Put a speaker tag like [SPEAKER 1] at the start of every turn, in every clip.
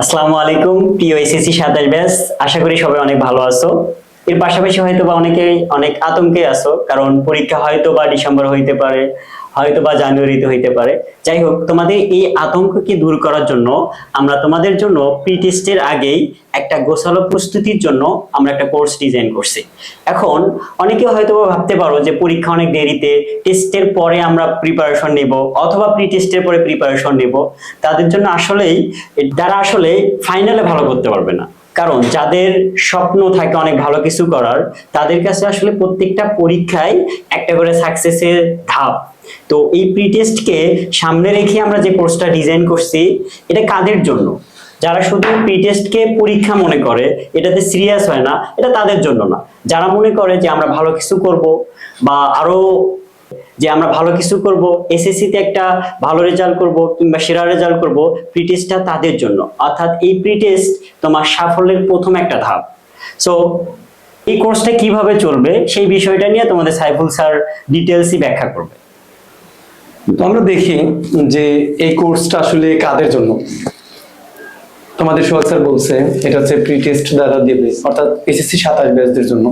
[SPEAKER 1] আসসালামু আলাইকুম প্রিয় এসএসসি 27 ব্যাচ, আশা করি সবাই অনেক ভালো আছো। এর পাশাপাশি হয়তো বা অনেকেই অনেক আতঙ্কে আছো, কারণ পরীক্ষা হয়তো বা ডিসেম্বর হইতে পারে, হয়তো বা জানুয়ারিতে হইতে পারে। যাই হোক, তোমাদের এই আতঙ্ককে দূর করার জন্য আমরা তোমাদের জন্য প্রি টেস্টের আগেই একটা গোছালো প্রস্তুতির জন্য আমরা একটা কোর্স ডিজাইন করছি। এখন অনেকে হয়তো বা ভাবতে পারো যে পরীক্ষা অনেক দেরিতে, টেস্টের পরে আমরা প্রিপারেশন নেব অথবা প্রি টেস্টের পরে প্রিপারেশন নেব। তাদের জন্য আসলেই যারা আসলে ফাইনালে ভালো করতে পারবে না, কারণ যাদের স্বপ্ন থাকে অনেক ভালো কিছু করার, তাদের কাছে আসলে প্রত্যেকটা পরীক্ষায় একটা করে সাকসেসের ধাপ। তো এই প্রি টেস্টকে সামনে রেখে আমরা যে কোর্সটা ডিজাইন করছি, এটা কাদের জন্য? যারা শুধু প্রি টেস্টকে পরীক্ষা মনে করে, এটাতে সিরিয়াস হয় না, এটা তাদের জন্য না। যারা মনে করে যে আমরা ভালো কিছু করব, বা আরো যে আমরা ভালো কিছু করব, এসএসসি তে একটা ভালো রেজাল্ট করব কিংবা সেরা রেজাল্ট করব, প্রি টেস্টটা তাদের জন্য। অর্থাৎ এই প্রি টেস্ট তোমার সাফল্যের প্রথম একটা ধাপ। সো এই কোর্সটা কিভাবে চলবে সেই বিষয়টা নিয়ে তোমাদের সাইফুল স্যার ডিটেইলসই ব্যাখ্যা করবে।
[SPEAKER 2] তো আমরা দেখি যে এই কোর্সটা আসলে কাদের জন্য। তোমাদের সোহাগ স্যার বলছে এটা হচ্ছে প্রি টেস্ট দ্বারা দেবে, অর্থাৎ এসএসসি 27 ব্যাচদের জন্য।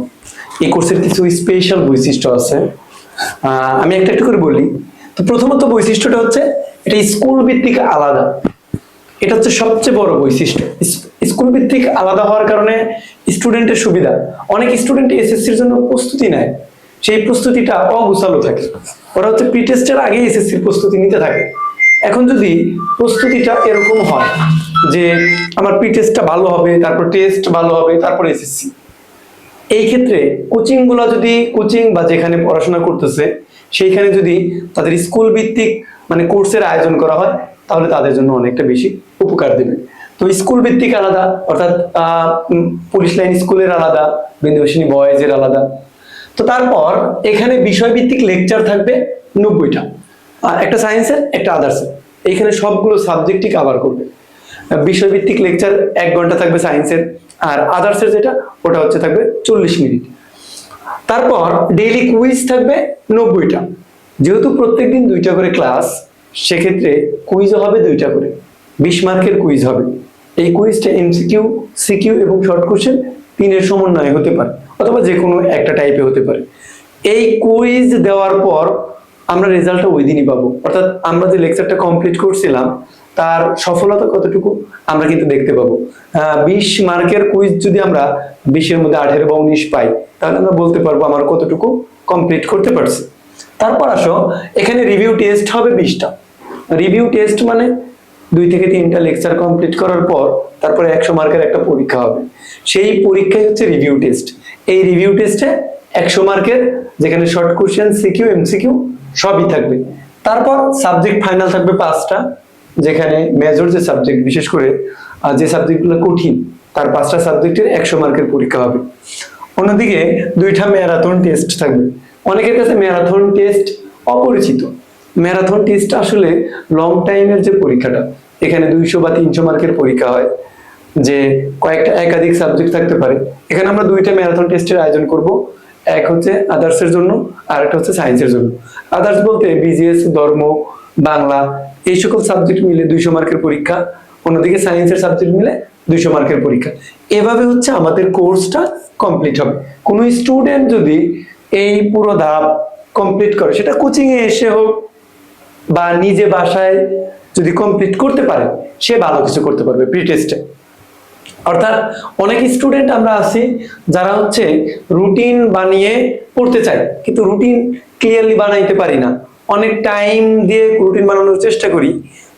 [SPEAKER 2] এই কোর্সের কিছু স্পেশাল বৈশিষ্ট্য আছে, আমি একটা একটু করে বলি। তো প্রথমত বৈশিষ্ট্যটা হচ্ছে এটা স্কুল ভিত্তিক আলাদা। এটা হচ্ছে সবচেয়ে বড় বৈশিষ্ট্য। স্কুল ভিত্তিক আলাদা হওয়ার কারণে স্টুডেন্টের সুবিধা, অনেক স্টুডেন্ট এসএসসির জন্য প্রস্তুতি নেয়, সেই প্রস্তুতিটা অগোছালো থাকে। ওরা হচ্ছে প্রি টেস্টের আগে এসএসসির প্রস্তুতি নিতে থাকে। এখন যদি প্রস্তুতিটা এরকম হয় যে আমার প্রি টেস্টটা ভালো হবে, তারপর টেস্ট ভালো হবে, তারপর এসএসসি, এই ক্ষেত্রে কোচিং গুলা যদি কোচিং বা যেখানে পড়াশোনা করতেছে সেইখানে যদি তাদের স্কুল ভিত্তিক মানে কোর্সের আয়োজন করা হয়, তাহলে তাদের জন্য অনেকটা বেশি উপকার দেবে। তো স্কুল ভিত্তিক আলাদা, অর্থাৎ পুলিশ লাইন স্কুলের আলাদা, বিন্দুবাসিনী বয়েজের আলাদা। তো তারপর এখানে বিষয় ভিত্তিক লেকচার থাকবে 90টা, একটা সায়েন্সের একটা আদার্সের। এইখানে সবগুলো সাবজেক্টই কভার করবে। বিষয়ভিত্তিক লেকচার 1 ঘন্টা থাকবে সায়েন্সের, আর আদার্সের যেটা ওটা হচ্ছে থাকবে 40 মিনিট। তারপর ডেইলি কুইজ থাকবে 90টা। যেহেতু প্রত্যেকদিন 2টা করে ক্লাস, সেক্ষেত্রে কুইজও হবে 2টা করে, 20 মার্কের কুইজ হবে। এই কুইজটা এমসিকিউ, সিকিউ এবং শর্ট কোশ্চেন 3-এর সমন্বয়ে হতে পারে, অথবা যে কোনো একটা টাইপে হতে পারে। এই কুইজ দেওয়ার পর আমরা রেজাল্টটা ওই দিনই পাবো, অর্থাৎ আমরা যে লেকচারটা কমপ্লিট করছিলাম তার সফলতা কতটুকু আমরা কিন্তু দেখতে পাবো। 20 মার্কের কুইজ যদি আমরা 20-এর মধ্যে 18 বা 19 পাই, তাহলে আমরা বলতে পারবো আমার কতটুকু কমপ্লিট করতে পারছি। তারপর আসো, এখানে রিভিউ টেস্ট হবে 20টা। রিভিউ টেস্ট মানে 2 থেকে 3টা লেকচার কমপ্লিট করার পর তারপরে 100 মার্কের একটা পরীক্ষা হবে। সেই পরীক্ষাই হচ্ছে রিভিউ টেস্ট। এই রিভিউ টেস্টে 100 মার্কের, যেখানে শর্ট কোশ্চেন, সিকিউ, এমসিকিউ সবই থাকবে। তারপর সাবজেক্ট ফাইনাল থাকবে 5টা, যেখানে মেজর যে সাবজেক্ট, বিশেষ করে যে সাবজেক্টগুলো কঠিন, তার 5টা সাবজেক্টের 100 মার্কের পরীক্ষা হবে। অন্যদিকে 2টা ম্যারাথন টেস্ট থাকবে। অনেকের কাছে ম্যারাথন টেস্ট অপরিচিত। ম্যারাথন টেস্ট আসলে লং টাইমের যে পরীক্ষাটা, এখানে 200 বা 300 মার্কের পরীক্ষা হয়, যে কয়েকটা একাধিক সাবজেক্ট থাকতে পারে। এখানে আমরা 2টা ম্যারাথন টেস্টের আয়োজন করব, এক হচ্ছে আদার্সের জন্য আর একটা হচ্ছে সায়েন্সের জন্য। আদার্স বলতে বিজিএস, ধর্ম, বাংলা, এই সকল সাবজেক্ট মিলে 200 মার্কের পরীক্ষা, অন্যদিকে সায়েন্সের সাবজেক্ট মিলে 200 মার্কের পরীক্ষা। এভাবে হচ্ছে আমাদের কোর্সটা কমপ্লিট হবে। কোনো স্টুডেন্ট যদি এই পুরো ধাপ কমপ্লিট করে, সেটা কোচিং এ এসে হোক বা নিজে বাসায় যদি কমপ্লিট করতে পারে, সে ভালো কিছু করতে পারবে প্রি টেস্টে। অর্থাৎ অনেক স্টুডেন্ট আমরা আছি যারা হচ্ছে রুটিন বানিয়ে পড়তে চাই, কিন্তু রুটিন ক্লিয়ারলি বানাইতে পারি না। অনেক টাইম দিয়ে রুটিন বানানোর চেষ্টা করি,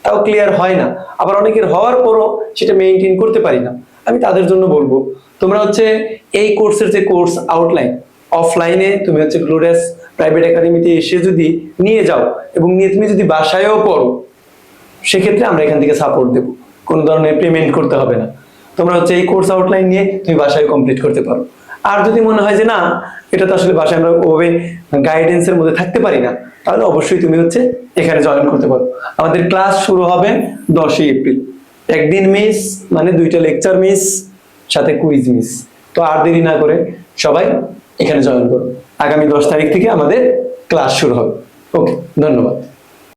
[SPEAKER 2] তাও ক্লিয়ার হয় না। আবার অনেকের হওয়ার পরও সেটা মেইনটেইন করতে পারি না। আমি তাদের জন্য বলবো, তোমরা হচ্ছে এই কোর্সের যে কোর্স আউটলাইন, অফলাইনে তুমি হচ্ছে গ্লোরিয়াস প্রাইভেট একাডেমিতে এসে যদি নিয়ে যাও এবং নিয়ে তুমি যদি বাসায়ও পড়ো, সেক্ষেত্রে আমরা এখান থেকে সাপোর্ট দেবো, কোনো ধরনের পেমেন্ট করতে হবে না। তোমরা হচ্ছে এই কোর্স আউটলাইন নিয়ে তুমি বাসায় কমপ্লিট করতে পারো। আর যদি মনে হয় যে না, এটা তো আসলে বাসায় আমরা ওভাবে গাইডেন্সের মধ্যে থাকতে পারি না, তাহলে অবশ্যই তুমি হচ্ছে এখানে জয়েন করতে পারো। আমাদের ক্লাস শুরু হবে 10ই এপ্রিল। একদিন মিস মানে 2টা লেকচার মিস, সাথে কুইজ মিস। তো আর দেরি না করে সবাই এখানে জয়েন করো। আগামী 10 তারিখ থেকে আমাদের ক্লাস শুরু হবে। ওকে, ধন্যবাদ।